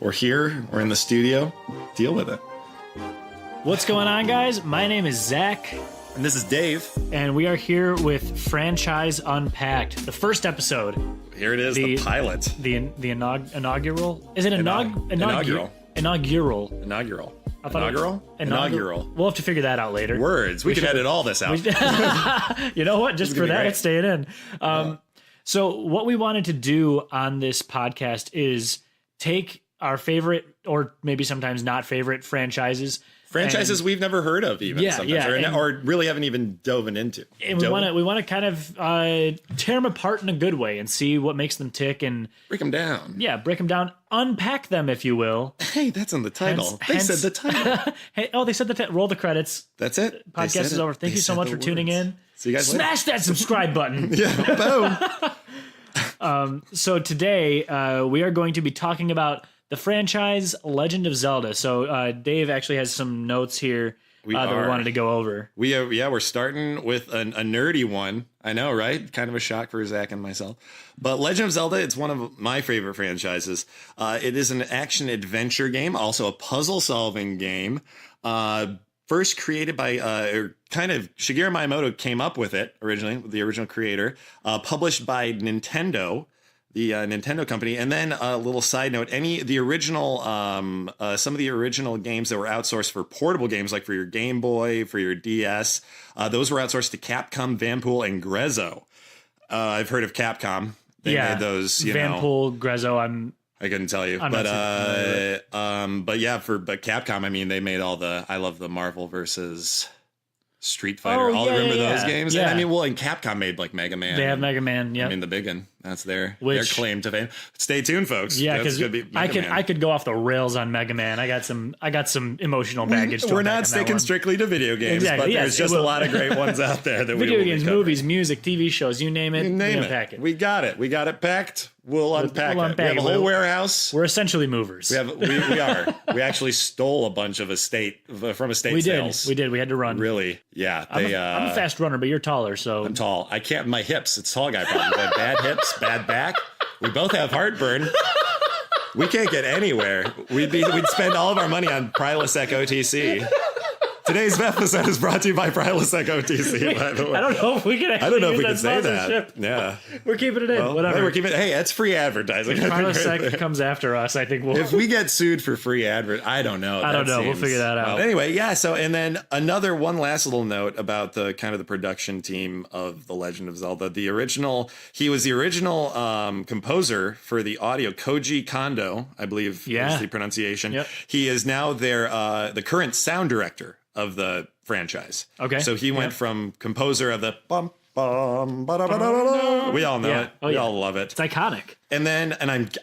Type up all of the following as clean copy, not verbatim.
or here or in the studio, deal with it. What's going on, guys? My name is Zach. And this is Dave. And we are here with Franchise Unpacked, the first episode. Here it is, the pilot. The inaugural? Is it inaugural? Inaugural. Inaugural. Inaugural. We'll have to figure that out later. Words. We can edit all this out. You know what? Just for that, it's staying in. So what we wanted to do on this podcast is take our favorite, or maybe sometimes not favorite, franchises we've never heard of, even or really haven't even dove into. And we want to kind of tear them apart in a good way and see what makes them tick and break them down. Yeah, break them down, unpack them, if you will. Hey, that's in the title. They said the title. They said the title. Roll the credits. That's it. Podcast is over. Thank you so much for tuning in. See you guys later. Smash that subscribe button. Yeah, boom. So today we are going to be talking about the franchise Legend of Zelda. So Dave actually has some notes here that we wanted to go over. We're starting with a nerdy one. I know, right? Kind of a shock for Zach and myself. But Legend of Zelda, it's one of my favorite franchises. It is an action-adventure game, also a puzzle-solving game. First created by, Shigeru Miyamoto came up with it originally, the original creator. Published by Nintendo, the Nintendo company. And then a little side note, some of the original games that were outsourced for portable games, like for your Game Boy, for your DS, those were outsourced to Capcom, Vanpool, and Grezzo. I've heard of Capcom. They made those, Vanpool, Grezzo, I couldn't tell you, but Capcom, I mean, they made I love the Marvel versus Street Fighter. Remember those games? Yeah. And and Capcom made like Mega Man. They have Mega Man, yeah. I mean, the big one. That's their claim to fame. Stay tuned, folks. Yeah, because I could go off the rails on Mega Man. I got some emotional baggage. We're not sticking strictly to video games, but there's just a lot of great ones out there that video games, movies, music, TV shows, you name it. Unpack it. We got it. We got it packed. We'll unpack it. We have a whole warehouse. We're essentially movers. We are. We actually stole a bunch of estate sales. We did. We had to run. Really? Yeah. I'm a fast runner, but you're taller, so I'm tall. I can't. My hips. It's tall guy problems. I have bad hips, bad back. We both have heartburn. We can't get anywhere. We'd spend all of our money on Prilosec OTC. Today's episode is brought to you by Prilosec OTC, by the way. I don't know if we can say that. Yeah. We're keeping it in. Whatever. Hey, it's free advertising. If Prilosec comes after us, I think if we get sued for free I don't know. We'll figure that out. Well, anyway, yeah. So, and then one last little note about the kind of the production team of The Legend of Zelda. He was the original composer for the audio. Koji Kondo, I believe is the pronunciation. Yep. He is now the current sound director of the franchise. Okay. So he went from composer of the bum bum ba da ba da da. We all know it. We all love it. It's iconic. And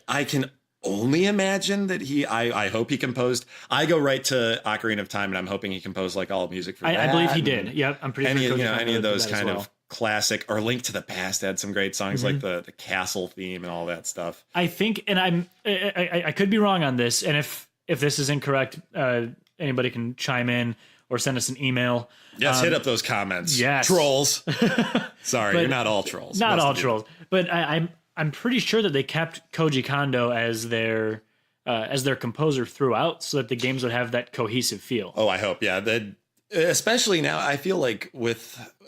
I can only imagine that I hope he composed. I go right to Ocarina of Time, and I'm hoping he composed like all music for that. I believe he did. Yep, I'm pretty sure. Any of those kind of classic, or Link to the Past had some great songs like the castle theme and all that stuff. I think, and I could be wrong on this, and if this is incorrect, anybody can chime in or send us an email. Yes, hit up those comments. Yes. Trolls. Sorry, you're not all trolls. Not all trolls. But I'm pretty sure that they kept Koji Kondo as their composer throughout, so that the games would have that cohesive feel. Oh, I hope. Yeah. Especially now, I feel like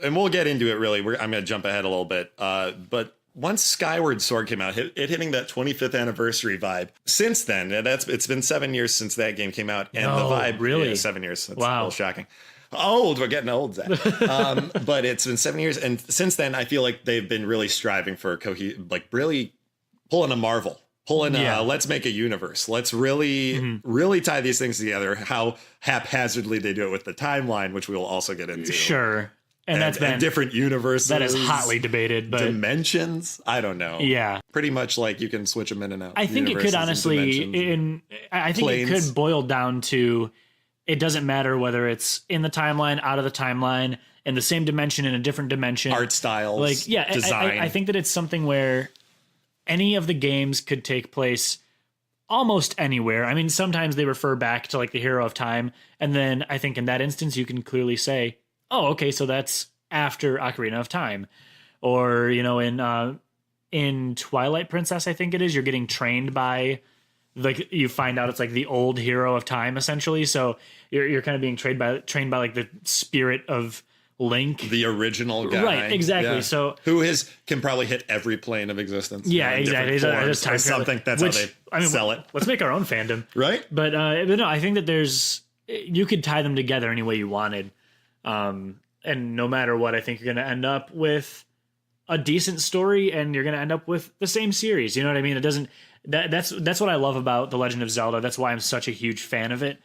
and we'll get into it really. I'm going to jump ahead a little bit. But once Skyward Sword came out, hitting that 25th anniversary vibe. Since then, it's been 7 years since that game came out, and the vibe really 7 years. That's a little shocking. We're getting old, Zach. But it's been 7 years, and since then, I feel like they've been really striving for really pulling a Marvel, let's make a universe. Let's really tie these things together. How haphazardly they do it with the timeline, which we will also get into. Sure. And that's been different universes. That is hotly debated, but dimensions. I don't know. Yeah, pretty much like you can switch them in and out. I think it could honestly, it could boil down to it doesn't matter whether it's in the timeline, out of the timeline, in the same dimension, in a different dimension, art styles, design. I think that it's something where any of the games could take place almost anywhere. I mean, sometimes they refer back to like the Hero of Time, and then I think in that instance you can clearly say, oh, okay, so that's after Ocarina of Time. Or, in Twilight Princess, I think it is, you're getting trained by like you find out it's like the old hero of time essentially. So you're kind of being trained by like the spirit of Link, the original guy, right? Exactly. Yeah. So can probably hit every plane of existence. Yeah, exactly. Forms or something. That's how they sell it. Let's make our own fandom, right? But no, I think that you could tie them together any way you wanted, and no matter what, I think you're going to end up with a decent story, and you're going to end up with the same series. You know what I mean? It doesn't. That's what I love about The Legend of Zelda. That's why I'm such a huge fan of it,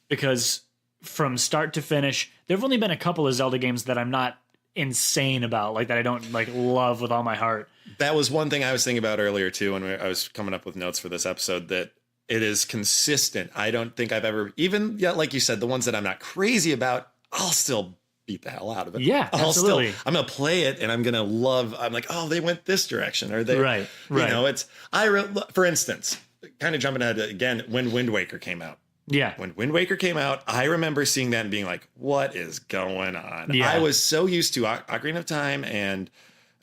because from start to finish, there have only been a couple of Zelda games that I'm not insane about, like that I don't like love with all my heart. That was one thing I was thinking about earlier too when I was coming up with notes for this episode, that it is consistent. I don't think I've ever, even like you said, the ones that I'm not crazy about, I'll still beat the hell out of it. Yeah, absolutely. I'm gonna play it and I'm gonna love. I'm like, oh, they went this direction, or they right. You know, for instance, kind of jumping ahead again, when Wind Waker came out. Yeah. When Wind Waker came out, I remember seeing that and being like, what is going on? Yeah. I was so used to Ocarina of Time and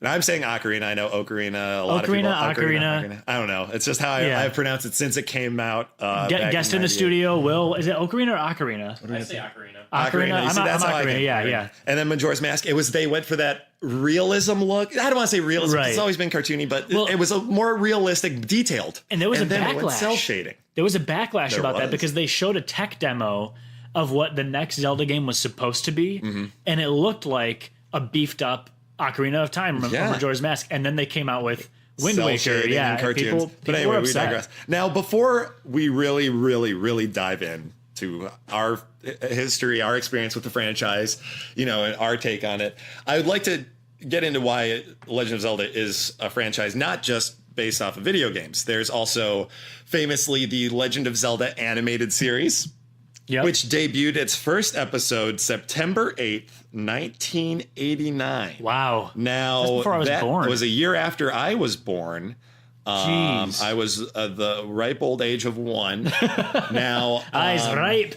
I'm saying Ocarina. I know Ocarina. A lot of people. Ocarina. I don't know. It's just how I've pronounced it since it came out. Guest in the studio, Will. Is it Ocarina or Ocarina? I say Ocarina. Ocarina. I'm Ocarina. Yeah. And then Majora's Mask. They went for that realism look. I don't want to say realism. Right. It's always been cartoony, but it was a more realistic, detailed. And there was a backlash. Cell shading. There was a backlash about that because they showed a tech demo of what the next Zelda game was supposed to be, and it looked like a beefed up Ocarina of Time or Majora's Mask, and then they came out with Wind Waker. Yeah, cartoons. But anyway, we digress. Now, before we really, really, really dive in to our history, our experience with the franchise, and our take on it, I would like to get into why Legend of Zelda is a franchise, not just based off of video games. There's also famously the Legend of Zelda animated series, which debuted its first episode September 8th, 1989. Wow. Now, that's before I was born. It was a year after I was born. Jeez. I was the ripe old age of 1. Now, eyes ripe.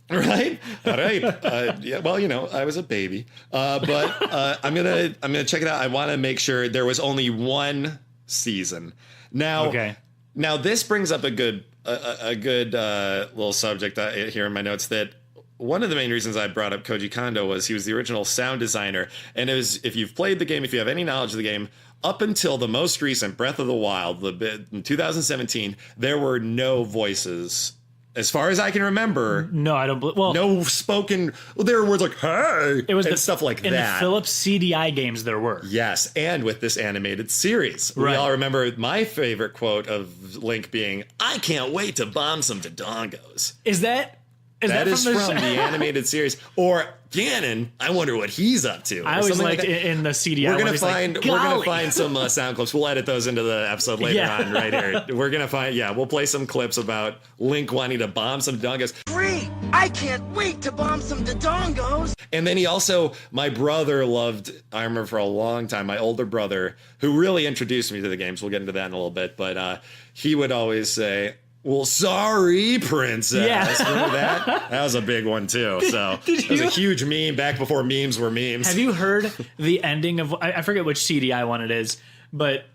Right? Yeah, well, I was a baby. But I'm gonna check it out. I want to make sure there was only one season. Now, now this brings up a good little subject here in my notes, that one of the main reasons I brought up Koji Kondo was he was the original sound designer. And it was, if you've played the game, if you have any knowledge of the game, up until the most recent Breath of the Wild, in 2017, there were no voices. As far as I can remember, no, I don't. No spoken. Well, there were words like "hey" it was stuff like in that. In the Philips CDI games, there were. Yes, and with this animated series, right. We all remember my favorite quote of Link being, "I can't wait to bomb some Dodongos." Is that from the animated series? Or Ganon, I wonder what he's up to. I always liked in the CDI. We're gonna find some sound clips. We'll edit those into the episode later on, right here. We're gonna we'll play some clips about Link wanting to bomb some Dodongos. Great! I can't wait to bomb some Dodongos. And then he also, my brother loved. I remember for a long time, my older brother, who really introduced me to the games. We'll get into that in a little bit, but he would always say, "Well, sorry, princess." Yeah. Remember that? That was a big one too. So it was a huge meme back before memes were memes. Have you heard the ending of? I forget which CDI one it is, but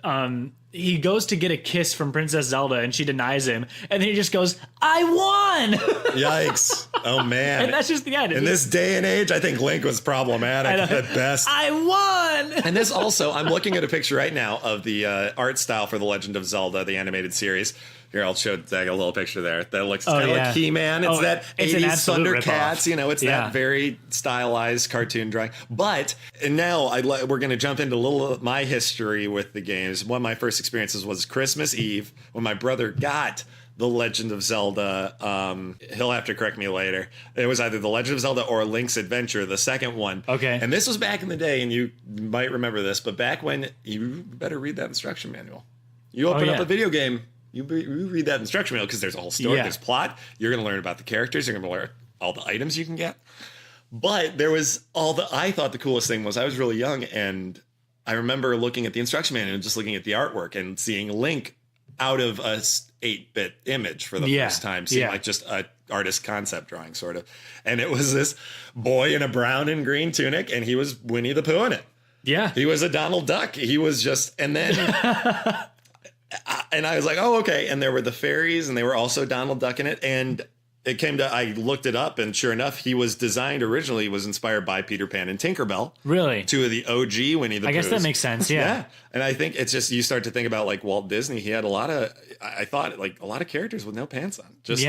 he goes to get a kiss from Princess Zelda and she denies him, and then he just goes, "I won!" Yikes! Oh man! And that's just the end. In this day and age, I think Link was problematic at best. I won! And this also, I'm looking at a picture right now of the art style for The Legend of Zelda, the animated series. Here, I'll show Zach a little picture there. That looks kind of like He-Man. It's that 80s Thundercats. It's that very stylized cartoon drawing. But and now we're going to jump into a little of my history with the games. One of my first experiences was Christmas Eve when my brother got The Legend of Zelda. He'll have to correct me later. It was either The Legend of Zelda or Link's Adventure, the second one. Okay. And this was back in the day, and you might remember this, but back when you better read that instruction manual. You open up a video game. You read that instruction manual because there's a whole story, there's plot. You're going to learn about the characters. You're going to learn all the items you can get. But there was I thought the coolest thing was I was really young, and I remember looking at the instruction manual and just looking at the artwork and seeing Link out of a 8-bit image for the first time, seeing like just a artist concept drawing sort of. And it was this boy in a brown and green tunic, and he was Winnie the Pooh in it. Yeah. He was a Donald Duck. He was just, and then And I was like, oh, okay. And there were the fairies, and they were also Donald Duck in it. And it came to, I looked it up, and sure enough, he was designed originally, was inspired by Peter Pan and Tinkerbell. Really? Two of the OG Winnie the Poohs. I guess that makes sense, yeah. And I think it's just, you start to think about like Walt Disney, he had a lot of, I thought like a lot of characters with no pants on. Just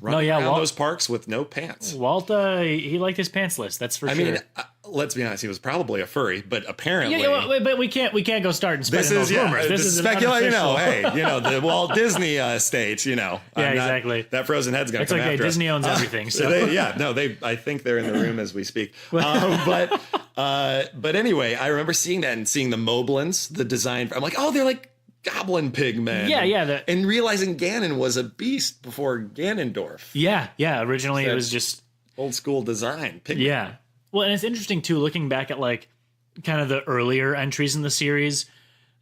running around those parks with no pants. Walt, he liked his pantsless, that's for sure. I mean, let's be honest, he was probably a furry, but apparently... Yeah, but we can't go start and spreading those rumors. This is speculation. Hey, the Walt Disney estate, Yeah, exactly. That frozen head's going to come okay, after Disney us. owns everything. So I think they're in the room as we speak. But anyway, I remember seeing that and seeing the Moblins, the design. I'm like, oh, they're like goblin pig men. Yeah. And realizing Ganon was a beast before Ganondorf. Yeah. Originally, it was just old school design. Pig men. Well, and it's interesting too, looking back at like kind of the earlier entries in the series.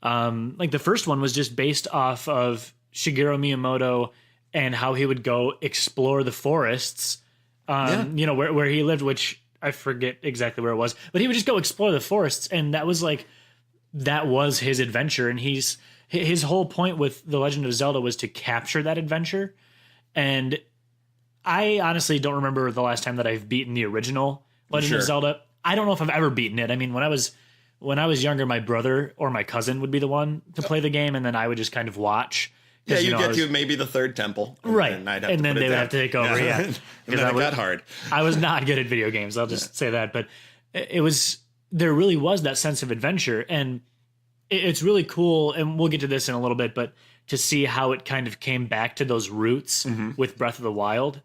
Like the first one was just based off of Shigeru Miyamoto and how he would go explore the forests, where he lived, which I forget exactly where it was, but he would just go explore the forests. And that was his adventure. And his whole point with The Legend of Zelda was to capture that adventure. And I honestly don't remember the last time that I've beaten the original Legend of Zelda. I don't know if I've ever beaten it. I mean, when I was younger, my brother or my cousin would be the one to play the game, and then I would just kind of watch. Yeah, you get to maybe the third temple. Right. And then they would have to take over, yeah. And then it got hard. I was not good at video games, I'll just say that. But there really was that sense of adventure. And it's really cool, and we'll get to this in a little bit, but to see how it kind of came back to those roots with Breath of the Wild.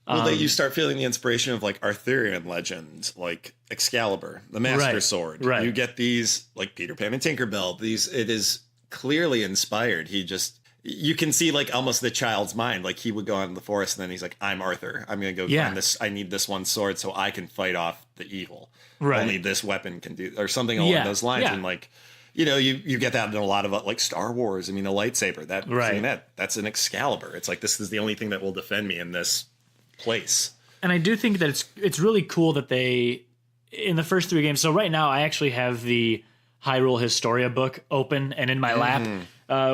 Well, you start feeling the inspiration of like Arthurian legends, like Excalibur, the Master Sword. Right. You get these like Peter Pan and Tinkerbell. It is clearly inspired. You can see like almost the child's mind. Like he would go out in the forest and then he's like, I'm Arthur. I'm going to go find this. I need this one sword so I can fight off the evil. Right. Only this weapon can do, or something along those lines. Yeah. And like, you get that in a lot of like Star Wars. I mean, a lightsaber, that's an Excalibur. It's like, this is the only thing that will defend me in this place. And I do think that it's really cool that they, in the first 3 games, so right now I actually have the Hyrule Historia book open and in my lap.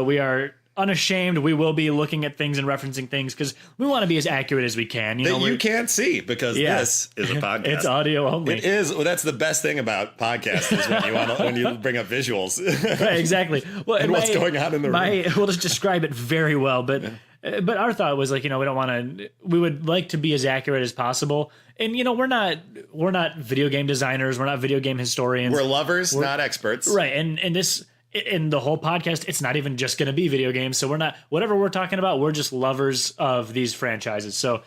We are unashamed. We will be looking at things and referencing things because we want to be as accurate as we can. You can't see because this is a podcast. It's audio only. It is. Well, that's the best thing about podcasts is when you bring up visuals. Right, exactly. Well, and what's going on in the room. We'll just describe it very well, but our thought was like, we don't want to. We would like to be as accurate as possible. And we're not video game designers. We're not video game historians. We're lovers, not experts. Right. And this. In the whole podcast, it's not even just going to be video games. So whatever we're talking about, we're just lovers of these franchises. So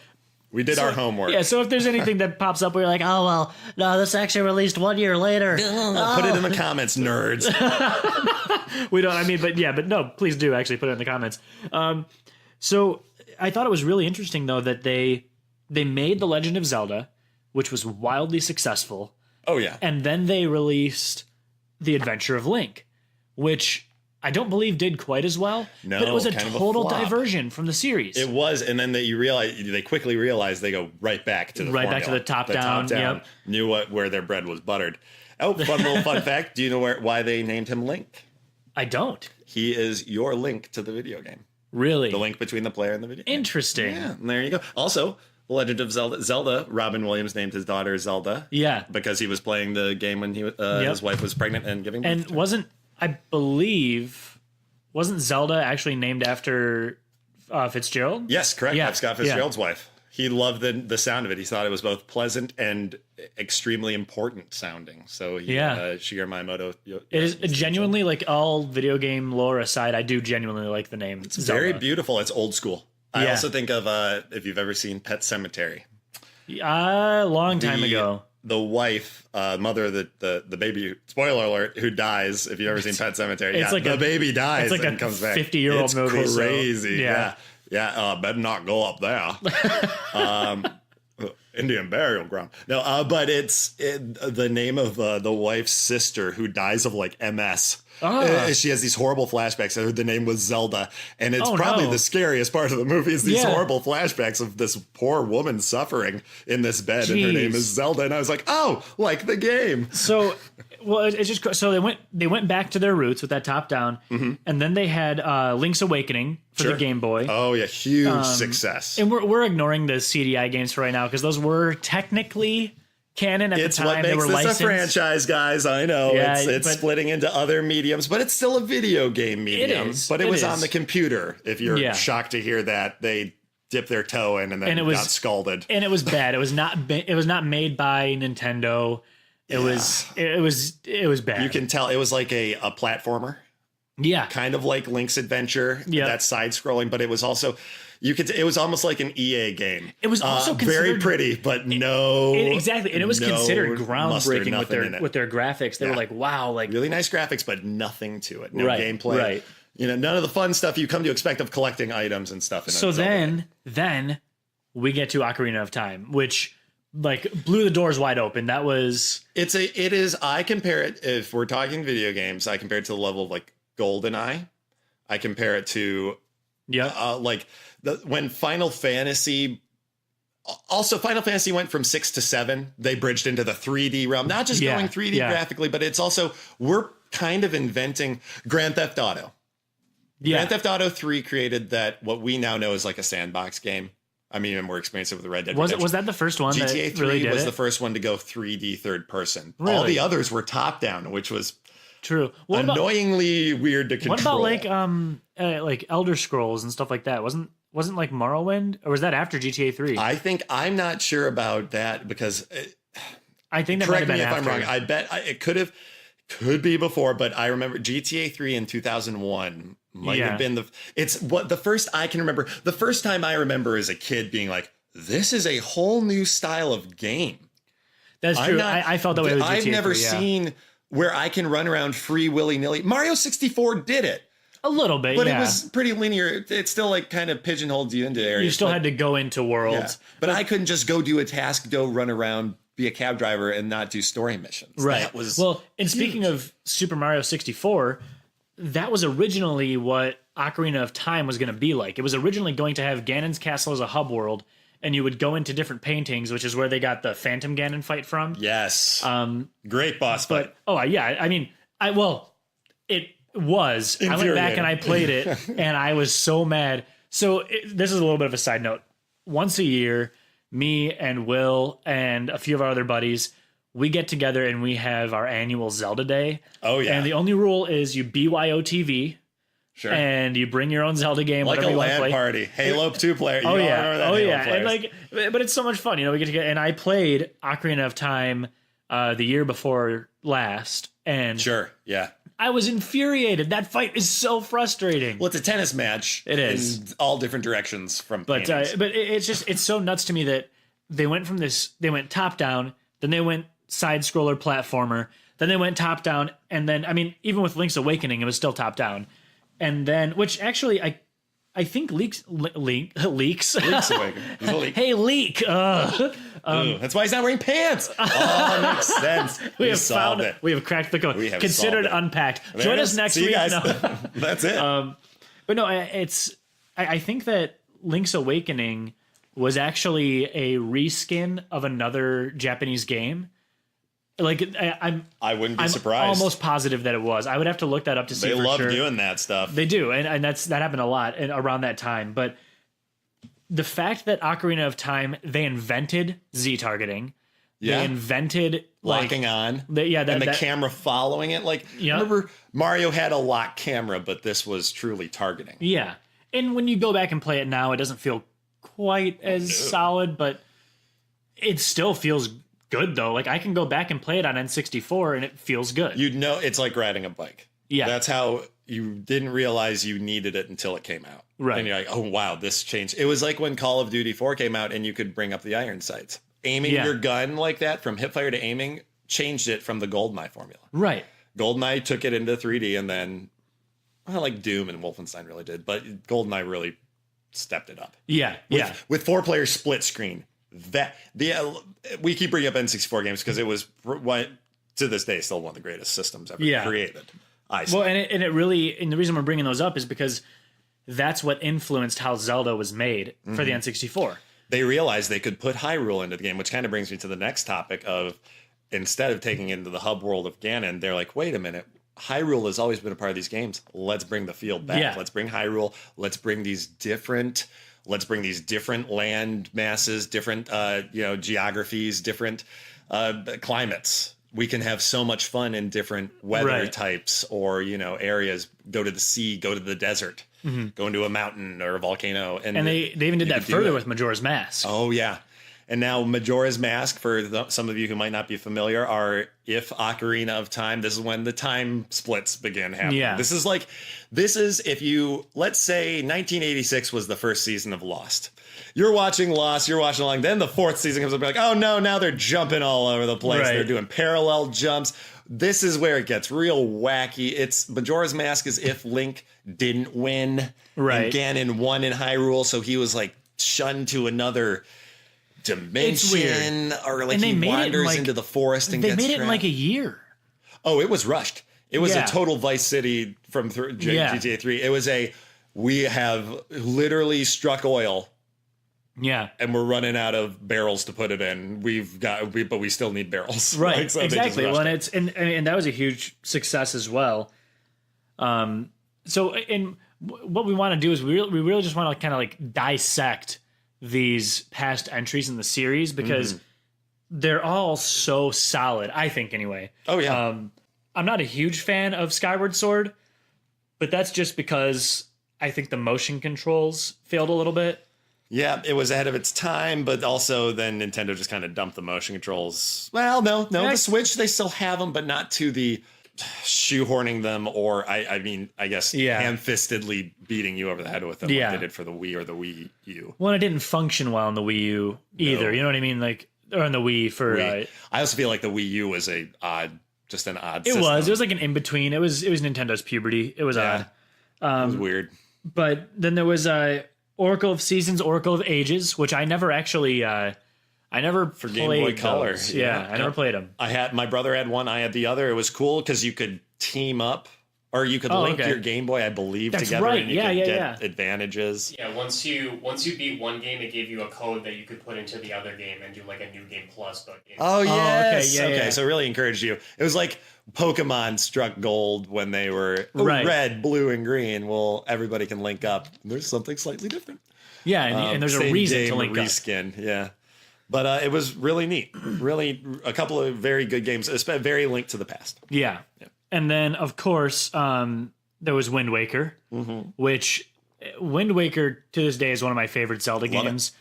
we did our homework. Yeah. So if there's anything that pops up where you're like, oh, well, no, this actually released 1 year later. Put it in the comments, nerds. But no, please do actually put it in the comments. So I thought it was really interesting though, that they made The Legend of Zelda, which was wildly successful. Oh yeah. And then they released The Adventure of Link, which I don't believe did quite as well. No, but it was a total diversion from the series. It was, and then they quickly realized they go right back to the back to the top down. Yep. Knew where their bread was buttered. Oh, fun fact! Do you know why they named him Link? I don't. He is your link to the video game. Really, the link between the player and the video game. Interesting. Yeah, and there you go. Also, The Legend of Zelda. Robin Williams named his daughter Zelda. Yeah, because he was playing the game when his wife was pregnant and giving birth. And wasn't Zelda actually named after Fitzgerald? Yes, correct. Yeah. Scott Fitzgerald's wife. He loved the sound of it. He thought it was both pleasant and extremely important sounding. So Shigeru Miyamoto. It is genuinely, like, all video game lore aside, I do genuinely like the name. It's Zelda. Very beautiful. It's old school. I also think of if you've ever seen Pet Sematary. Long time ago. The wife, mother of the baby, spoiler alert, who dies. If you've ever seen Pet Sematary, the baby dies and comes back. 50-year-old movie. It's crazy. So, yeah. Better not go up there. Indian burial ground. No, but it's the name of the wife's sister who dies of like MS. She has these horrible flashbacks. I heard the name was Zelda, and it's probably the scariest part of the movie is these horrible flashbacks of this poor woman suffering in this bed, and her name is Zelda. And I was like, oh, like the game. So Well, it's just so they went back to their roots with that top down, and then they had Link's Awakening for the Game Boy. Oh yeah, huge success. And we're ignoring the CDI games for right now because those were technically canon at the time. It's what makes this a franchise, guys. I know it's splitting into other mediums, but it's still a video game medium. It is. But it was on the computer. If you're shocked to hear that, they dipped their toe in and then got scalded. And it was bad. It was not made by Nintendo. It was bad. You can tell it was like a platformer. Yeah. Kind of like Link's Adventure. Yeah. That side scrolling, but it was also it was almost like an EA game. It was also very pretty, but exactly. And it was considered groundbreaking with their graphics. They were like, wow, like really nice graphics, but nothing to it. No gameplay. Right. None of the fun stuff you come to expect of collecting items and stuff. So then we get to Ocarina of Time, which like blew the doors wide open. That was I compare it, if we're talking video games, I compare it to the level of like GoldenEye. I compare it to when Final Fantasy went from 6 to 7. They bridged into the 3D realm, not just going 3D graphically, but it's also we're kind of inventing Grand Theft Auto. Yeah. Grand Theft Auto 3 created what we now know is like a sandbox game. I mean, even more expensive with the Red Dead Redemption. Was that the first one? GTA 3 was the first one to go 3D third person. Really? All the others were top down, which was true. Annoyingly weird to control. What about like Elder Scrolls and stuff like that? Wasn't like Morrowind, or was that after GTA 3? I'm not sure about that because I think that correct might have me been if after. I'm wrong. I bet it could be before, but I remember GTA 3 in 2001 might have been the first I can remember. The first time I remember as a kid being like, this is a whole new style of game. That's true. I felt that way with GTA 3. I've never seen where I can run around free willy-nilly. Mario 64 did it. A little bit, but it was pretty linear. It still like kind of pigeonholed you into areas. You still had to go into worlds. Yeah. But I couldn't just go do a task, run around, be a cab driver, and not do story missions. Right. That was and speaking of Super Mario 64, that was originally what Ocarina of Time was going to be like. It was originally going to have Ganon's Castle as a hub world, and you would go into different paintings, which is where they got the Phantom Ganon fight from. Yes. Great boss fight. I mean, it was. I went back and I played it, and I was so mad. So this is a little bit of a side note. Once a year, me and Will and a few of our other buddies, we get together and we have our annual Zelda Day. Oh, yeah. And the only rule is you BYOTV. Sure. And you bring your own Zelda game, like whatever you want to play. Like a LAN party. Halo 2 player. Oh, yeah. And but it's so much fun. We get together. And I played Ocarina of Time the year before last. And sure. Yeah. I was infuriated. That fight is so frustrating. Well, it's a tennis match. It is. In all different directions from but it's so nuts to me that they went top down, then they went side scroller platformer, then they went top down, and then even with Link's Awakening, it was still top down. And then, which actually I think leaks. Link's Awakening. He's a leak. Hey, leak. That's why he's not wearing pants. Oh, that makes sense. We have found it. We have cracked the code. We have considered Unpacked. Join us next week. Guys. No. That's it. But no, I think that Link's Awakening was actually a reskin of another Japanese game. Like I wouldn't be surprised. Almost positive that it was. I would have to look that up to see. They love sure. doing that stuff. They do, and that happened a lot around that time. But the fact that Ocarina of Time, they invented Z targeting. Yeah. They invented locking on. And the camera following it. Remember Mario had a lock camera, but this was truly targeting. Yeah, and when you go back and play it now, it doesn't feel quite as solid, but it still feels good though. Like I can go back and play it on N64 and it feels good. It's like riding a bike. Yeah. That's how you didn't realize you needed it until it came out. Right. And you're like, oh wow, this changed. It was like when Call of Duty 4 came out and you could bring up the iron sights. Aiming your gun like that from hipfire to aiming changed it from the GoldenEye formula. Right. GoldenEye took it into 3D and then like Doom and Wolfenstein really did, but GoldenEye really stepped it up. Yeah. With 4-player split screen. We keep bringing up N64 games because it was to this day still one of the greatest systems ever created. Well, and the reason we're bringing those up is because that's what influenced how Zelda was made for the N64. They realized they could put Hyrule into the game, which kind of brings me to the next topic of instead of taking it into the hub world of Ganon, they're like, wait a minute. Hyrule has always been a part of these games. Let's bring the field back. Yeah. Let's bring Hyrule. Let's bring these different land masses, different geographies, different climates. We can have so much fun in different weather types or areas. Go to the sea, go to the desert, go into a mountain or a volcano, and they even did that further with Majora's Mask. Oh yeah. And now Majora's Mask, for some of you who might not be familiar, are if Ocarina of Time, this is when the time splits begin happening. Yeah. This is if you, let's say 1986 was the first season of Lost. You're watching Lost, you're watching along, then the fourth season comes up, you're like, oh no, now they're jumping all over the place. Right. They're doing parallel jumps. This is where it gets real wacky. It's Majora's Mask is if Link didn't win. Right. And Ganon won in Hyrule, so he was like shunned to another dimension, or like he wanders into the forest and they gets made it in trapped. like a year. Oh, it was rushed. It was a total Vice City from GTA 3. It was we have literally struck oil. Yeah. And we're running out of barrels to put it in. But we still need barrels. Right. Like, so exactly. Well, and that was a huge success as well. So what we want to do is we really just want to kind of like dissect these past entries in the series because they're all so solid, I think anyway. Oh yeah. I'm not a huge fan of Skyward Sword, but that's just because I think the motion controls failed a little bit. Yeah, it was ahead of its time, but also then Nintendo just kind of dumped the motion controls. Well, no, the Switch, they still have them, but not to the shoehorning them or, I guess, ham-fistedly beating you over the head with them like they did for the Wii or the Wii U. Well, it didn't function well on the Wii U either. No. You know what I mean? Like, or on the Wii for... I also feel like the Wii U was an odd system. It was like an in-between. It was Nintendo's puberty. It was odd. It was weird. But then there was Oracle of Seasons, Oracle of Ages, which I never actually... I never for played Game Boy Color. Those. Yeah, I never played them. My brother had one, I had the other. It was cool because you could team up, or you could link your Game Boy, I believe, together, and you could get advantages. Yeah, once you beat one game, it gave you a code that you could put into the other game and do like a new game plus. But yes, okay, so it really encouraged you. It was like Pokemon struck gold when they were red, blue, and green. Well, everybody can link up. There's something slightly different. Yeah, and there's a reason to link reskin, Yeah. But it was really neat. Really, a couple of very good games, very linked to the past. Yeah. And then, of course, there was Wind Waker, which Wind Waker to this day is one of my favorite Zelda games.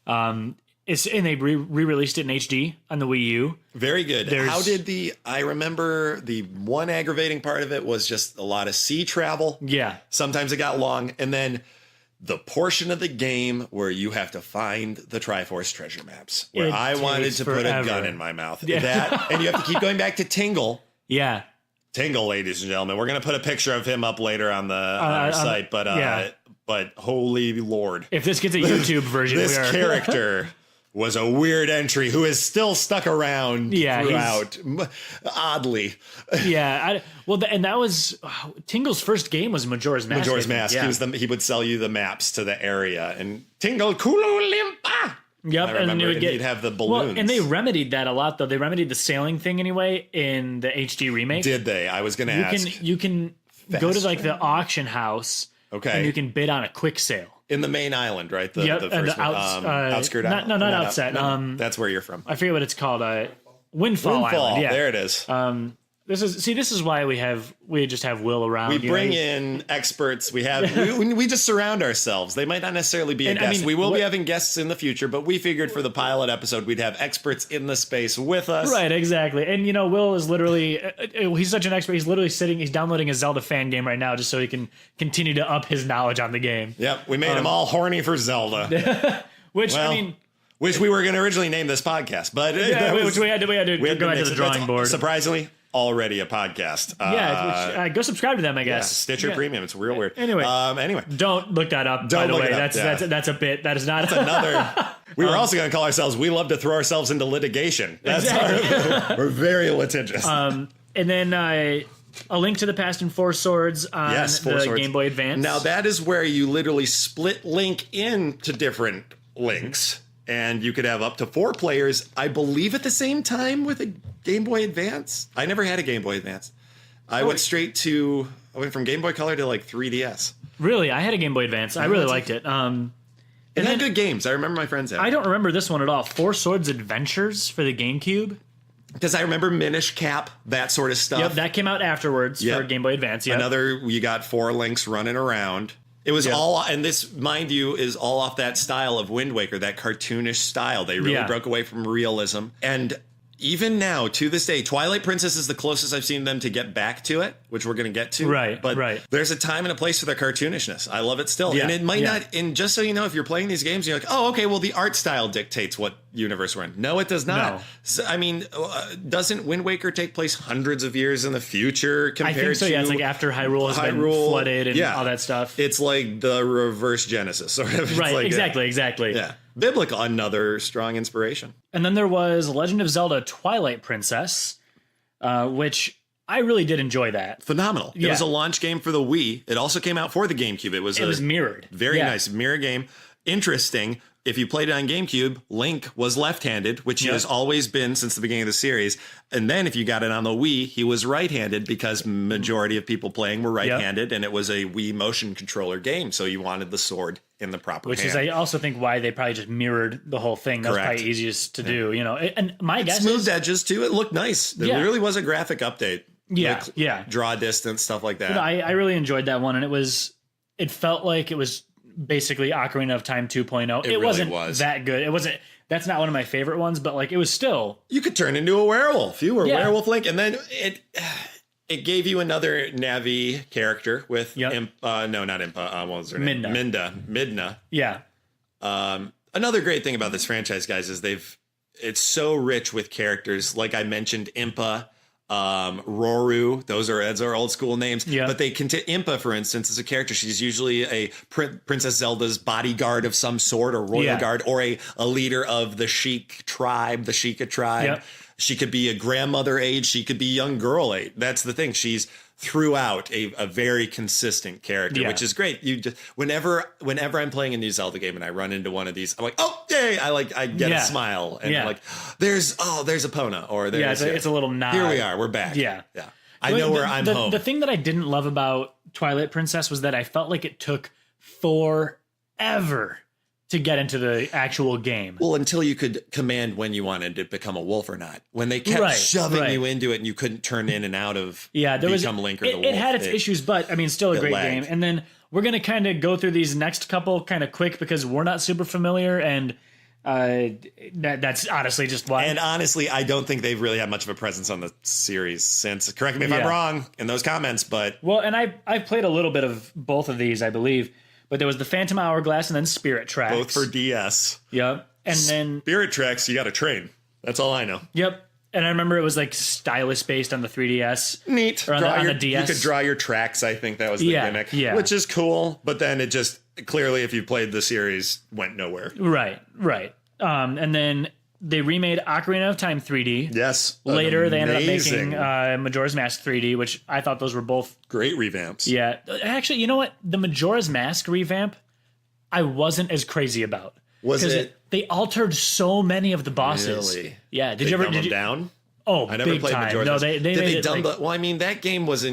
And they re-released it in HD on the Wii U. Very good. I remember the one aggravating part of it was just a lot of sea travel. Yeah. Sometimes it got long. And then the portion of the game where you have to find the Triforce treasure maps, where I wanted to put a gun in my mouth. Yeah. And you have to keep going back to Tingle. Yeah. Tingle, ladies and gentlemen. We're going to put a picture of him up later on our site, but holy Lord. If this gets a YouTube version, this character was a weird entry who is still stuck around throughout, oddly. Yeah, and that was Tingle's first game was Majora's Mask. Majora's Mask. Yeah. He would sell you the maps to the area, and Tingle Kululimpa. Yep, I remember, and he'd have the balloons. Well, and they remedied that a lot, though. They remedied the sailing thing anyway in the HD remake. Did they? I was going to ask. You can go to like the auction house. Okay. And you can bid on a quick sale. In the main island, right? The first outskirt island. Not outset. That's where you're from. I forget what it's called. Windfall Island. Yeah. There it is. This is why we just have Will around. We bring in experts. We just surround ourselves. They might not necessarily be a guest. We will be having guests in the future, but we figured for the pilot episode we'd have experts in the space with us. Right, exactly. And Will is literally he's such an expert. He's literally he's downloading a Zelda fan game right now just so he can continue to up his knowledge on the game. Yep, we made him all horny for Zelda. Which we were going to originally name this podcast, but which we had to go back to the drawing board. Surprisingly, already a podcast. Go subscribe to them, I guess. Yeah, Stitcher Premium. It's real weird. Anyway, don't look that up. By the way, that's a bit. That is not another. We were also going to call ourselves. We love to throw ourselves into litigation. That's we're very litigious. And then A Link to the Past and Four Swords on the Game Boy Advance. Now that is where you literally split Link into different links. And you could have up to 4 players, I believe, at the same time with a Game Boy Advance. I never had a Game Boy Advance. I went from Game Boy Color to like 3DS. Really? I had a Game Boy Advance. I really liked it. It had good games. I remember my friends having. I don't remember this one at all. Four Swords Adventures for the GameCube. Because I remember Minish Cap, that sort of stuff. Yep, that came out afterwards for Game Boy Advance. Yep. You got 4 Links running around. It was all, and this, mind you, is all off that style of Wind Waker, that cartoonish style. They really broke away from realism. And even now, to this day, Twilight Princess is the closest I've seen them to get back to it, which we're going to get to. Right, but there's a time and a place for their cartoonishness. I love it still. Yeah, and it might not, and just so you know, if you're playing these games, you're like, oh, okay, well, the art style dictates what universe we're in. No, it does not. No. So, I mean, doesn't Wind Waker take place hundreds of years in the future compared to... I think so, yeah. It's like after Hyrule has been flooded and all that stuff. It's like the reverse Genesis, sort of. Right, like exactly. Yeah. Biblical, another strong inspiration. And then there was Legend of Zelda Twilight Princess, which I really did enjoy that. Phenomenal. It was a launch game for the Wii. It also came out for the GameCube. It was mirrored. Very nice mirror game. Interesting. If you played it on GameCube, Link was left-handed, which he has always been since the beginning of the series. And then if you got it on the Wii, he was right-handed because majority of people playing were right-handed, and it was a Wii motion controller game. So you wanted the sword in the proper hand. Which is, I also think, why they probably just mirrored the whole thing. That was probably easiest to do, you know. And my guess smooth edges, too. It looked nice. There really was a graphic update. Yeah. Draw distance, stuff like that. But I really enjoyed that one, and it felt like it was basically Ocarina of Time 2.0. It wasn't that good. That's not one of my favorite ones, but like it was still. You could turn into a werewolf. You were Werewolf Link, and then it gave you another Navi character with not Impa. What was her name? Midna. Yeah. Another great thing about this franchise, guys, is it's so rich with characters. Like I mentioned, Impa. Roru, those are old school names. Yeah. But Impa, for instance, is a character. She's usually a Princess Zelda's bodyguard of some sort, or royal guard, or a leader of the Sheik tribe, the Sheikah tribe. Yep. She could be a grandmother age. She could be young girl age. That's the thing. She's throughout a very consistent character, which is great. You just whenever I'm playing a new Zelda game and I run into one of these, I'm like, oh yay! I get a smile and I'm like, there's Epona, or there's it's a little nod. Here we are, we're back. Yeah. I know where I'm home. The thing that I didn't love about Twilight Princess was that I felt like it took forever to get into the actual game. Well, until you could command when you wanted to become a wolf or not. When they kept shoving you into it and you couldn't turn in and out of become Link or the wolf. It had its issues, but I mean, still a great game. And then we're going to kind of go through these next couple kind of quick because we're not super familiar, and that's honestly just why. And honestly, I don't think they've really had much of a presence on the series since. Correct me if I'm wrong in those comments, but... Well, and I've played a little bit of both of these, I believe. But there was the Phantom Hourglass and then Spirit Tracks. Both for DS. Yep. And then... Spirit Tracks, you got to train. That's all I know. Yep. And I remember it was like stylus based on the 3DS. Neat. Or on the DS. You could draw your tracks, I think that was the gimmick. Yeah. Which is cool, but then it just, clearly if you played the series, went nowhere. Right. And then they remade Ocarina of Time 3D. Yes. Later, they ended up making Majora's Mask 3D, which I thought those were both... Great revamps. Yeah. Actually, you know what? The Majora's Mask revamp, I wasn't as crazy about. Was it? They altered so many of the bosses. Really? Yeah. Did you ever... Dumb them down? Oh, I never big played time. Majora's No, Mask. they Did made they it dumb like... Well, I mean, that game was...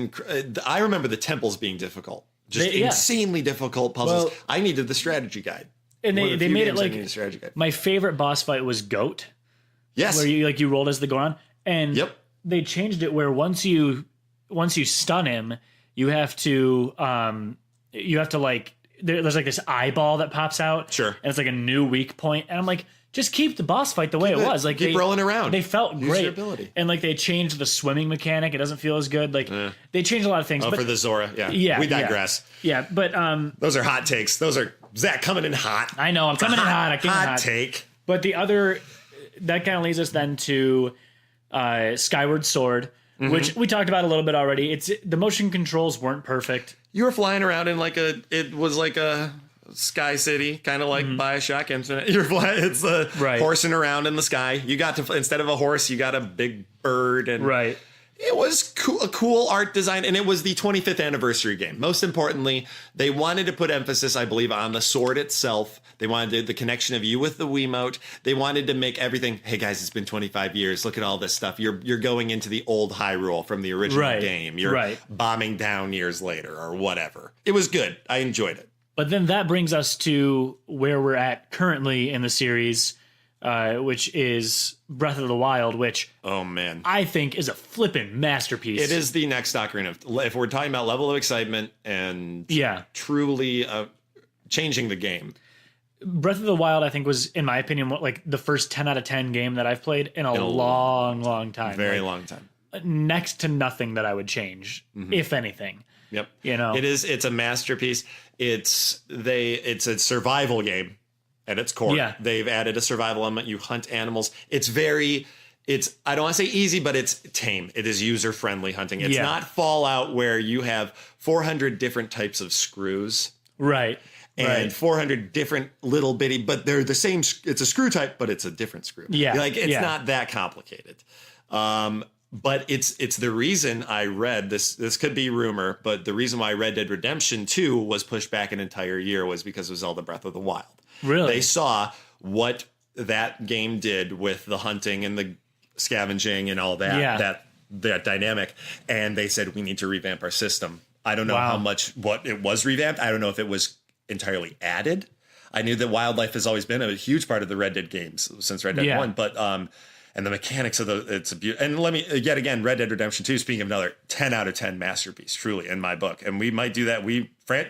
I remember the temples being difficult. Just insanely difficult puzzles. Well, I needed the strategy guide. And they made it like... My favorite boss fight was Goat. Yes. Where you rolled as the Goron. And they changed it where once you stun him, you have to like there's like this eyeball that pops out. Sure. And it's like a new weak point. And I'm like, just keep the boss fight the way it was. Like keep rolling around. They felt great. Your ability. And like they changed the swimming mechanic. It doesn't feel as good. Like they changed a lot of things. Oh, but, for the Zora. Yeah. Yeah. We digress. Yeah. But those are hot takes. Those are Zach coming in hot. I know, I'm coming in hot. I came in hot. Take. But the other that kind of leads us then to Skyward Sword, which we talked about a little bit already. The motion controls weren't perfect. You were flying around in it was like a Sky City, kind of like Bioshock Infinite. You're flying, it's horsing around in the sky. You got to, instead of a horse, you got a big bird, and it was a cool art design, and it was the 25th anniversary game. Most importantly, they wanted to put emphasis, I believe, on the sword itself. They wanted the connection of you with the Wiimote. They wanted to make everything, hey guys, it's been 25 years. Look at all this stuff. You're going into the old Hyrule from the original game. You're bombing down years later or whatever. It was good. I enjoyed it. But then that brings us to where we're at currently in the series, which is Breath of the Wild, which I think is a flippin' masterpiece. It is the next Ocarina of, if we're talking about level of excitement and truly changing the game. Breath of the Wild, I think, was, in my opinion, like the first 10 out of 10 game that I've played in a long time. Very long time. Next to nothing that I would change, if anything. Yep. You know, it's a masterpiece. It's a survival game at its core. Yeah. They've added a survival element. You hunt animals. It's I don't want to say easy, but it's tame. It is user-friendly hunting. It's not Fallout where you have 400 different types of screws. Right. And 400 different little bitty, but they're the same. It's a screw type, but it's a different screw. Yeah. Like it's not that complicated. But it's the reason I read this. This could be rumor, but the reason why Red Dead Redemption 2 was pushed back an entire year was because of Zelda Breath of the Wild. Really? They saw what that game did with the hunting and the scavenging and all that, that dynamic. And they said, we need to revamp our system. I don't know what it was revamped. I don't know if it was entirely added. I knew that wildlife has always been a huge part of the Red Dead games since Red Dead 1, but and the mechanics of it's a beauty. And let me yet again, Red Dead Redemption 2, speaking of another 10 out of 10 masterpiece, truly in my book. And we might do that.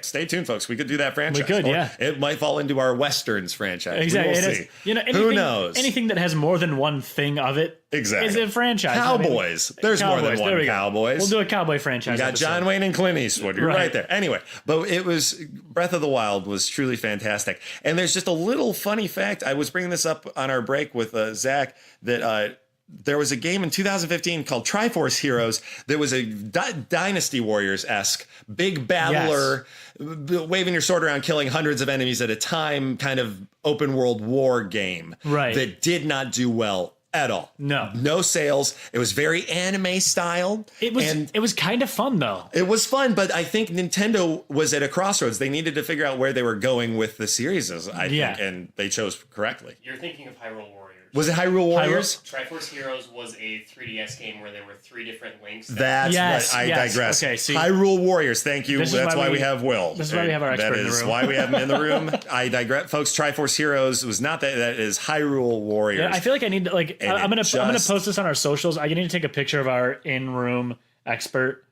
Stay tuned, folks. We could do that franchise. We could, It might fall into our Westerns franchise. Exactly. We will see. Who knows? Anything that has more than one thing of it is a franchise. Cowboys. There's more than one Cowboys. We'll do a cowboy franchise. You got John Wayne and Clint Eastwood. You're right there. Anyway, but it was Breath of the Wild was truly fantastic. And there's just a little funny fact. I was bringing this up on our break with Zach that there was a game in 2015 called Triforce Heroes that was a Dynasty Warriors-esque big battler, waving your sword around, killing hundreds of enemies at a time, kind of open world war game that did not do well at all. No sales. It was very anime style. It was kind of fun though. It was fun, but I think Nintendo was at a crossroads. They needed to figure out where they were going with the series, I think, and they chose correctly. You're thinking of Hyrule Warriors. Was it Hyrule Warriors? Triforce Heroes was a 3DS game where there were 3 different links. That's right. I digress. Okay, see, Hyrule Warriors. Thank you. That's why we have Will. This is why we have our expert in the room. That is why we have him in the room. I digress, folks. Triforce Heroes was not that. That is Hyrule Warriors. Yeah, I feel like I need to I'm gonna post this on our socials. I need to take a picture of our in-room expert.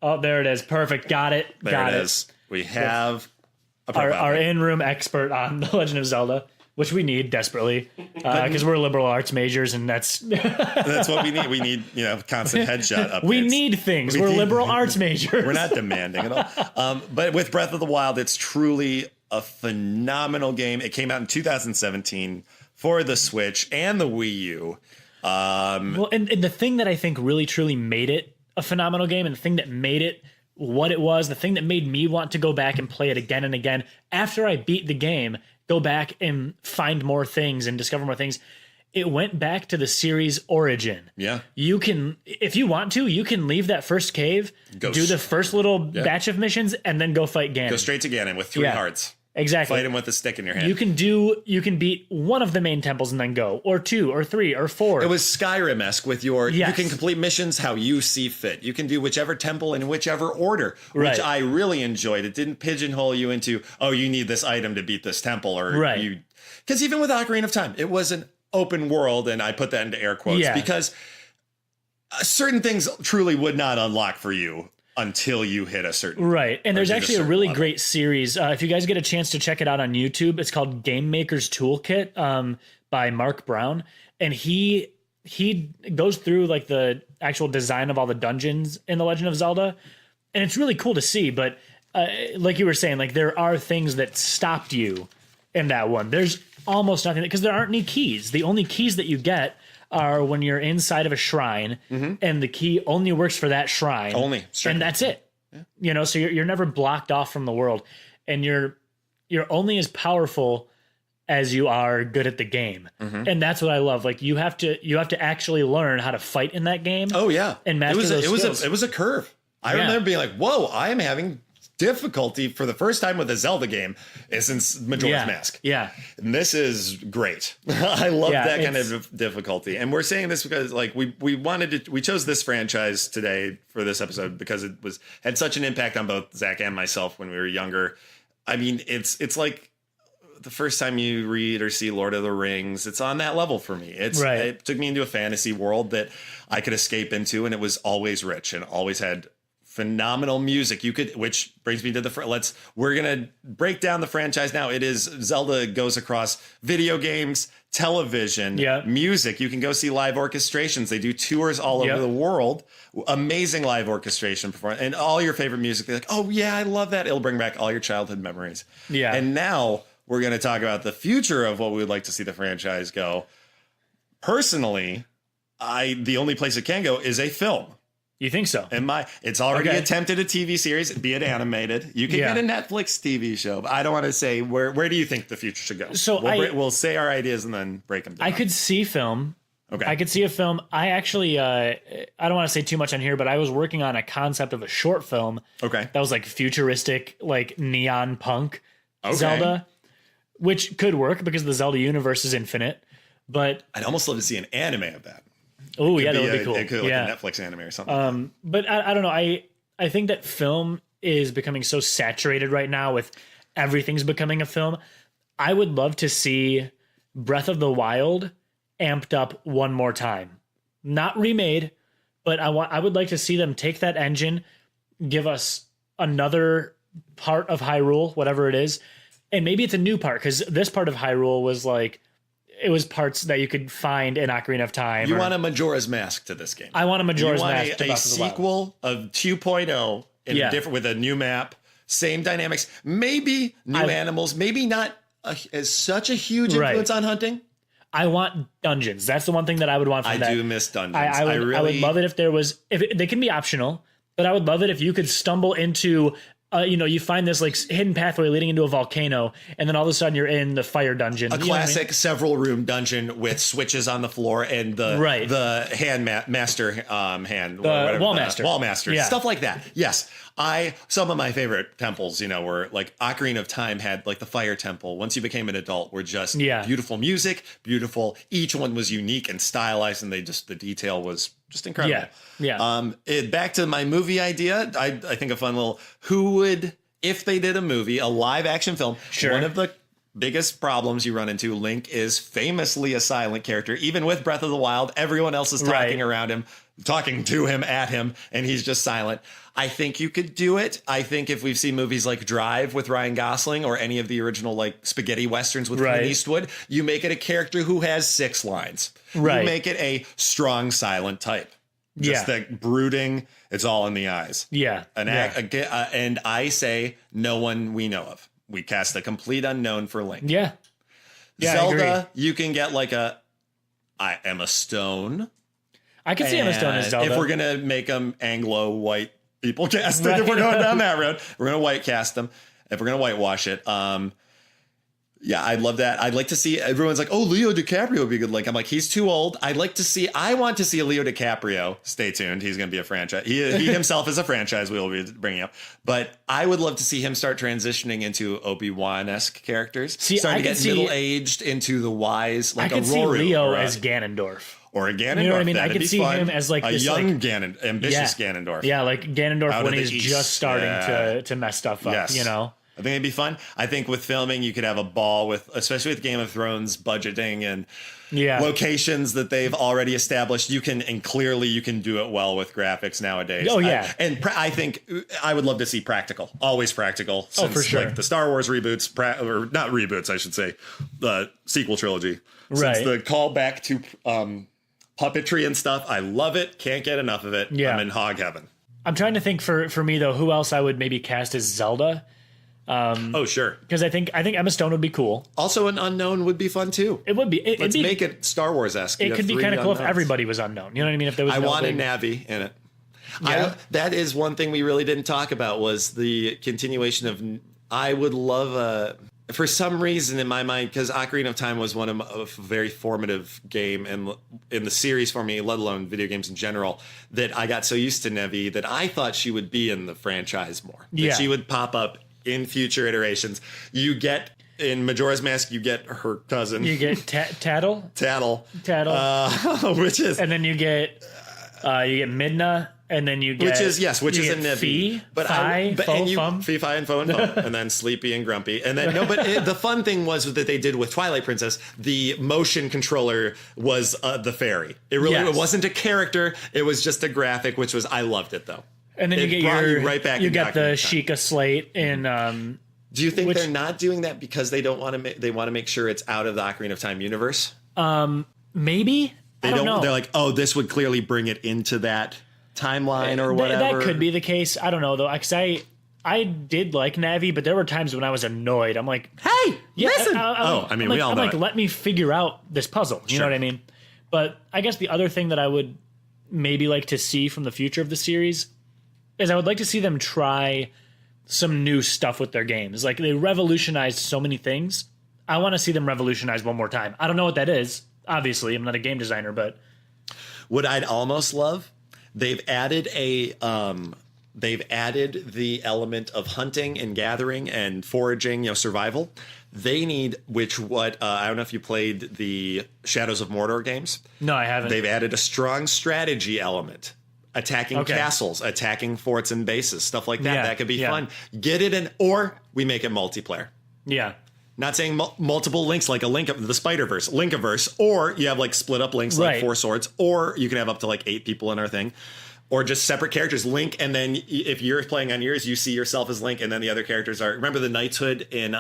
Oh, there it is. Perfect. Got it. There it is. We have our in-room expert on The Legend of Zelda. Which we need desperately because we're liberal arts majors, and that's what we need. We need constant headshot updates. We need things. We're liberal arts majors. We're not demanding at all. But with Breath of the Wild, it's truly a phenomenal game. It came out in 2017 for the Switch and the Wii U. And the thing that I think really truly made it a phenomenal game, and the thing that made it what it was, the thing that made me want to go back and play it again and again after I beat the game, go back and find more things and discover more things. It went back to the series origin. Yeah. You can, if you want to, you can leave that first cave, do the first little batch of missions, and then go fight Ganon. Go straight to Ganon with 3 hearts. Exactly. Fight him with a stick in your hand. You can beat one of the main temples and then go, or 2, or 3, or 4. It was Skyrim-esque with you can complete missions how you see fit. You can do whichever temple in whichever order, which I really enjoyed. It didn't pigeonhole you into, you need this item to beat this temple, or because even with Ocarina of Time, it was an open world, and I put that into air quotes because certain things truly would not unlock for you until you hit a certain and there's actually a really great series. If you guys get a chance to check it out on YouTube, it's called Game Maker's Toolkit by Mark Brown, and he goes through like the actual design of all the dungeons in The Legend of Zelda, and it's really cool to see. But like you were saying, like there are things that stopped you in that one. There's almost nothing because there aren't any keys. The only keys that you get are when you're inside of a shrine, and the key only works for that shrine. And that's it. Yeah. So you're never blocked off from the world, and you're only as powerful as you are good at the game. And that's what I love. Like you have to actually learn how to fight in that game. Oh yeah. And master those skills. It was a curve. I remember being like, whoa, I am having difficulty for the first time with a Zelda game is since Majora's Mask. Yeah. And this is great. I love that kind of difficulty. And we're saying this because like we chose this franchise today for this episode because it had such an impact on both Zach and myself when we were younger. I mean, it's like the first time you read or see Lord of the Rings, it's on that level for me. It took me into a fantasy world that I could escape into, and it was always rich and always had phenomenal music. Which brings me to we're gonna break down the franchise now. It is Zelda goes across video games, television, music. You can go see live orchestrations. They do tours all over the world. Amazing live orchestration performance, and all your favorite music. They're like, oh yeah, I love that. It'll bring back all your childhood memories. Yeah, and now we're going to talk about the future of what we would like to see the franchise go. Personally, the only place it can go is a film. You think so? It's already attempted a TV series, be it animated. You can get a Netflix TV show. But I don't want to say where do you think the future should go? So we'll say our ideas and then break them down. I could see film. Okay. I could see a film. I actually, I don't want to say too much on here, but I was working on a concept of a short film. Okay. That was like futuristic, like neon punk Zelda. Which could work because the Zelda universe is infinite, but I'd almost love to see an anime of that. Oh yeah, that would be cool. It could like a Netflix anime or something. But I don't know. I think that film is becoming so saturated right now with everything's becoming a film. I would love to see Breath of the Wild amped up one more time, not remade, but I would like to see them take that engine, give us another part of Hyrule, whatever it is. And maybe it's a new part because this part of Hyrule was like, it was parts that you could find in Ocarina of Time. You want a Majora's Mask to this game. I want a Majora's Mask to a sequel of 2.0 with a new map, same dynamics, maybe new animals, maybe not as such a huge influence on hunting. I want dungeons. That's the one thing that I would want from that. I do miss dungeons. I would love it if there was, they can be optional, but I would love it if you could stumble into you find this like hidden pathway leading into a volcano, and then all of a sudden you're in the fire dungeon. A classic several room dungeon with switches on the floor and the wall master, stuff like that. Yes, some of my favorite temples, were like Ocarina of Time had like the fire temple. Once you became an adult, were just beautiful music, beautiful. Each one was unique and stylized, and the detail was just incredible. Back to my movie idea. I think a fun little, who would, if they did a movie, a live action film, one of the biggest problems you run into, Link is famously a silent character. Even with Breath of the Wild, everyone else is talking around him, talking to him, at him, and he's just silent. I think you could do it. I think if we've seen movies like Drive with Ryan Gosling or any of the original like spaghetti westerns with Clint Eastwood, you make it a character who has 6 lines. You make it a strong silent type. Just that brooding, it's all in the eyes. And I say no one we know of. We cast a complete unknown for Link. Zelda, you can get like I Emma Stone. I can see Emma Stone as Zelda. If we're going to make them Anglo-white people cast it, if we're going down that road, we're going to white cast them. If we're going to whitewash it. I'd love that. I'd like to see, everyone's like, oh, Leo DiCaprio would be a good Link. I'm like, he's too old. I want to see a Leo DiCaprio. Stay tuned. He's going to be a franchise. He himself is a franchise we will be bringing up. But I would love to see him start transitioning into Obi-Wan-esque characters. Starting to get middle-aged into the wise, like a Roru. I could see Leo as Ganondorf. Or a Ganondorf. You know what I mean? I could see him as like a young ambitious Ganondorf. Yeah, like Ganondorf when he's just starting to mess stuff up, I think it'd be fun. I think with filming, you could have a ball especially with Game of Thrones budgeting and locations that they've already established. You can do it well with graphics nowadays. Oh yeah. I think I would love to see practical, always practical. Since, for sure. Like the Star Wars reboots, or not reboots, I should say, the sequel trilogy. Since the callback to puppetry and stuff, I love it. Can't get enough of it. I'm in hog heaven. I'm trying to think for me though, who else I would maybe cast as Zelda. Sure. Because I think Emma Stone would be cool. Also, an unknown would be fun too. It would be. Let's make it Star Wars-esque. It could be kind of cool if everybody was unknown. You know what I mean? If there was, I want a Navi in it. Yeah. That is one thing we really didn't talk about was the continuation of. I would love for some reason in my mind, because Ocarina of Time was one of a very formative game in the series for me, let alone video games in general, that I got so used to Nevi that I thought she would be in the franchise more. That she would pop up in future iterations. You get in Majora's Mask, you get her cousin. You get Tattle. Tattle. Which is, and then you get Midna. And then you get, which is a Nevi, Fee, Fi, and Fo, and then Sleepy and Grumpy, and then the fun thing was that they did with Twilight Princess. The motion controller was the fairy. It wasn't a character. It was just a graphic, which was I loved it though. And then you get right back. You got the Sheikah Slate in. Do you think they're not doing that because they don't want to? They want to make sure it's out of the Ocarina of Time universe. Maybe they don't know. They're like, oh, this would clearly bring it into that timeline or whatever. That could be the case. I don't know though, because I did like Navi, but there were times when I was annoyed. I'm like, hey, listen. We all know. I'm like, let me figure out this puzzle. You know what I mean? But I guess the other thing that I would maybe like to see from the future of the series is I would like to see them try some new stuff with their games. Like they revolutionized so many things. I want to see them revolutionize one more time. I don't know what that is. Obviously, I'm not a game designer, but what I'd almost love. They've added the element of hunting and gathering and foraging, survival. They need I don't know if you played the Shadows of Mordor games. No, I haven't. They've added a strong strategy element, attacking castles, attacking forts and bases, stuff like that. That could be fun. Get it in, or we make it multiplayer. Yeah. Not saying multiple links like the Spider-Verse, Linkiverse, or you have like split up links like Four Swords, or you can have up to like 8 people in our thing, or just separate characters, Link, and then if you're playing on yours, you see yourself as Link, and then the other characters are. Remember the Knightshood in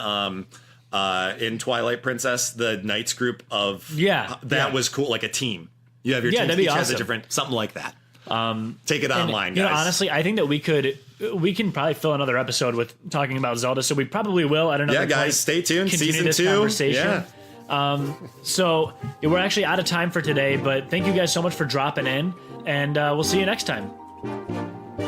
Twilight Princess, the Knights group of that was cool, like a team. You have your team, that'd be each awesome. has a different something like that. Take it online, guys. Honestly, I think that we can probably fill another episode with talking about Zelda, so we probably will. I don't know. Yeah, guys, stay tuned. Season 2. Conversation. Yeah. So we're actually out of time for today, but thank you guys so much for dropping in, and we'll see you next time.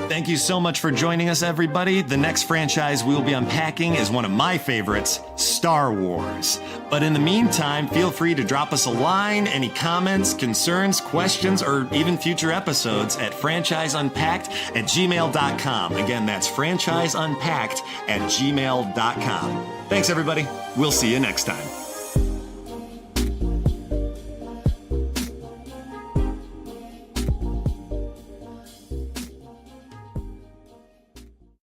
Thank you so much for joining us, everybody. The next franchise we'll be unpacking is one of my favorites, Star Wars. But in the meantime, feel free to drop us a line, any comments, concerns, questions, or even future episodes at franchiseunpacked@gmail.com. Again, that's franchiseunpacked@gmail.com. Thanks, everybody. We'll see you next time.